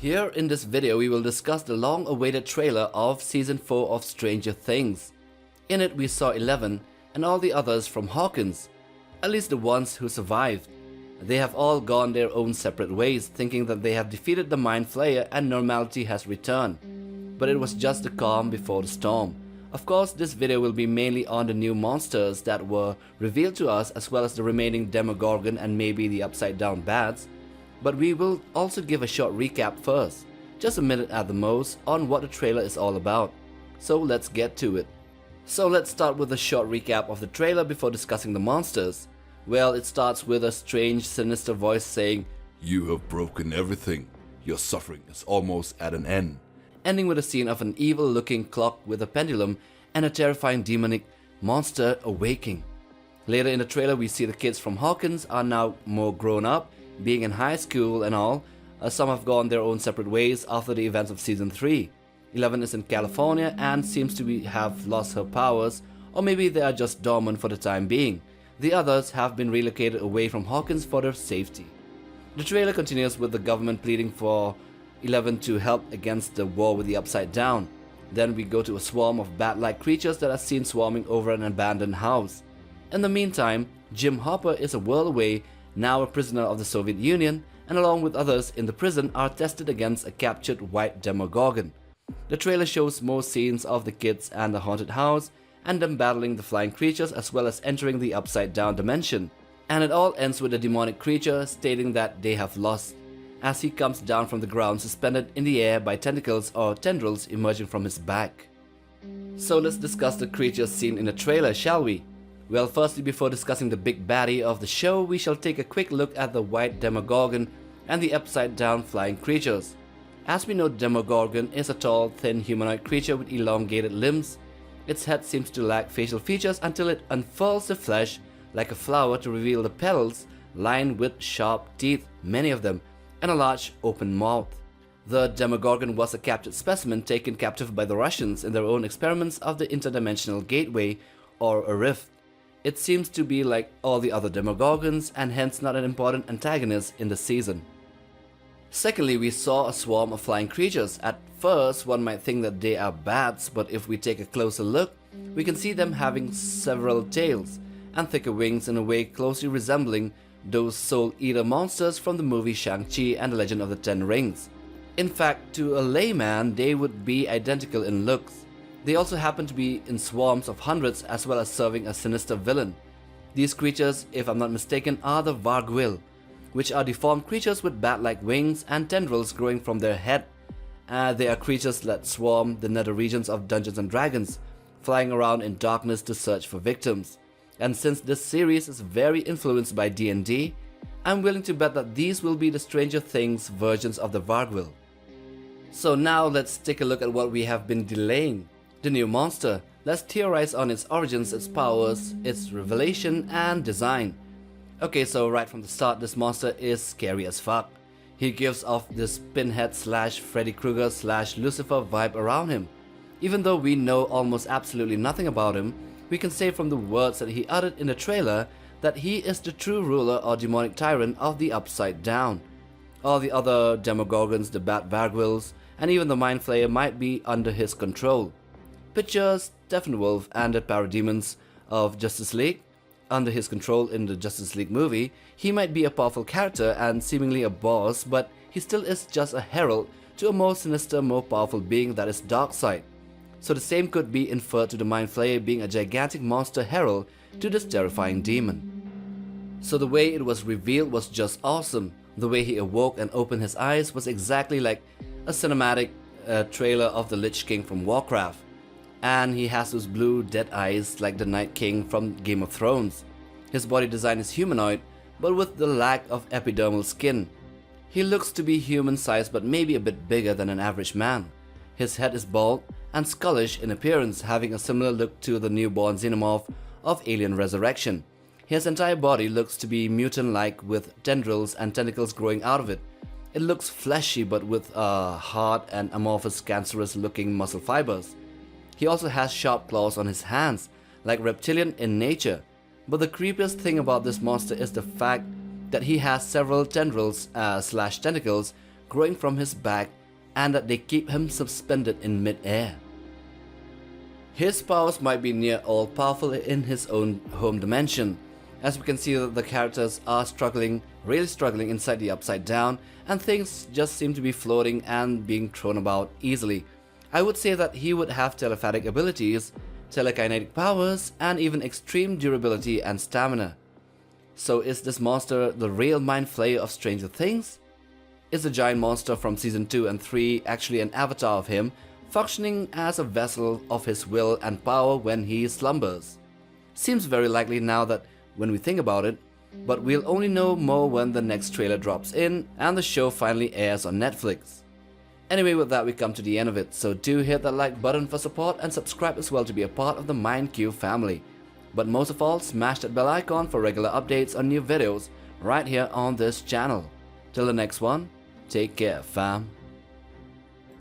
Here in this video we will discuss the long-awaited trailer of Season 4 of Stranger Things. In it we saw Eleven and all the others from Hawkins, at least the ones who survived. They have all gone their own separate ways, thinking that they have defeated the Mind Flayer and normality has returned. But it was just the calm before the storm. Of course, this video will be mainly on the new monsters that were revealed to us, as well as the remaining Demogorgon and maybe the upside down bads. But we will also give a short recap first, just a minute at the most, on what the trailer is all about. So let's get to it. So let's start with a short recap of the trailer before discussing the monsters. Well, it starts with a strange, sinister voice saying, "You have broken everything. Your suffering is almost at an end." Ending with a scene of an evil-looking clock with a pendulum and a terrifying demonic monster awaking. Later in the trailer we see the kids from Hawkins are now more grown up, being in high school and all. Some have gone their own separate ways after the events of Season 3. Eleven is in California and seems to have lost her powers, or maybe they are just dormant for the time being. The others have been relocated away from Hawkins for their safety. The trailer continues with the government pleading for Eleven to help against the war with the Upside Down. Then we go to a swarm of bat-like creatures that are seen swarming over an abandoned house. In the meantime, Jim Hopper is a world away, now a prisoner of the Soviet Union, and along with others in the prison are tested against a captured White Demogorgon. The trailer shows more scenes of the kids and the haunted house, and them battling the flying creatures as well as entering the Upside Down dimension. And it all ends with a demonic creature stating that they have lost, as he comes down from the ground suspended in the air by tentacles or tendrils emerging from his back. So let's discuss the creatures seen in the trailer, shall we? Well, firstly, before discussing the big baddie of the show, we shall take a quick look at the White Demogorgon and the upside down flying creatures. As we know, Demogorgon is a tall, thin humanoid creature with elongated limbs. Its head seems to lack facial features until it unfurls the flesh like a flower to reveal the petals lined with sharp teeth, many of them, and a large open mouth. The Demogorgon was a captured specimen taken captive by the Russians in their own experiments of the interdimensional gateway, or a rift. It seems to be like all the other Demogorgons and hence not an important antagonist in the season. Secondly, we saw a swarm of flying creatures. At first, one might think that they are bats, but if we take a closer look, we can see them having several tails and thicker wings in a way closely resembling those soul-eater monsters from the movie Shang-Chi and the Legend of the Ten Rings. In fact, to a layman, they would be identical in looks. They also happen to be in swarms of hundreds as well as serving a sinister villain. These creatures, if I'm not mistaken, are the Vargwil, which are deformed creatures with bat-like wings and tendrils growing from their head. They are creatures that swarm the nether regions of Dungeons and Dragons, flying around in darkness to search for victims. And since this series is very influenced by D&D, I'm willing to bet that these will be the Stranger Things versions of the Vargwil. So now let's take a look at what we have been delaying. The new monster. Let's theorize on its origins, its powers, its revelation and design. Okay, so right from the start, this monster is scary as fuck. He gives off this Pinhead / Freddy Krueger / Lucifer vibe around him. Even though we know almost absolutely nothing about him, we can say from the words that he uttered in the trailer that he is the true ruler or demonic tyrant of the Upside Down. All the other Demogorgons, the Bat Vargwils, and even the Mind Flayer might be under his control. Picture Steppenwolf and the parademons of Justice League. Under his control in the Justice League movie, he might be a powerful character and seemingly a boss, but he still is just a herald to a more sinister, more powerful being that is Darkseid. So the same could be inferred to the Mind Flayer being a gigantic monster herald to this terrifying demon. So the way it was revealed was just awesome. The way he awoke and opened his eyes was exactly like a cinematic trailer of the Lich King from Warcraft. And he has those blue dead eyes like the Night King from Game of Thrones. His body design is humanoid, but with the lack of epidermal skin. He looks to be human-sized but maybe a bit bigger than an average man. His head is bald and skullish in appearance, having a similar look to the newborn xenomorph of Alien Resurrection. His entire body looks to be mutant-like with tendrils and tentacles growing out of it. It looks fleshy but with hard and amorphous cancerous-looking muscle fibers. He also has sharp claws on his hands, like reptilian in nature. But the creepiest thing about this monster is the fact that he has several tendrils / tentacles growing from his back and that they keep him suspended in mid-air. His powers might be near all-powerful in his own home dimension, as we can see that the characters are really struggling inside the Upside Down, and things just seem to be floating and being thrown about easily. I would say that he would have telepathic abilities, telekinetic powers, and even extreme durability and stamina. So is this monster the real Mind Flayer of Stranger Things? Is the giant monster from Season 2 and 3 actually an avatar of him, functioning as a vessel of his will and power when he slumbers? Seems very likely now that when we think about it, but we'll only know more when the next trailer drops in and the show finally airs on Netflix. Anyway, with that we come to the end of it, so do hit that like button for support and subscribe as well to be a part of the MindQ family. But most of all, smash that bell icon for regular updates on new videos right here on this channel. Till the next one, take care fam.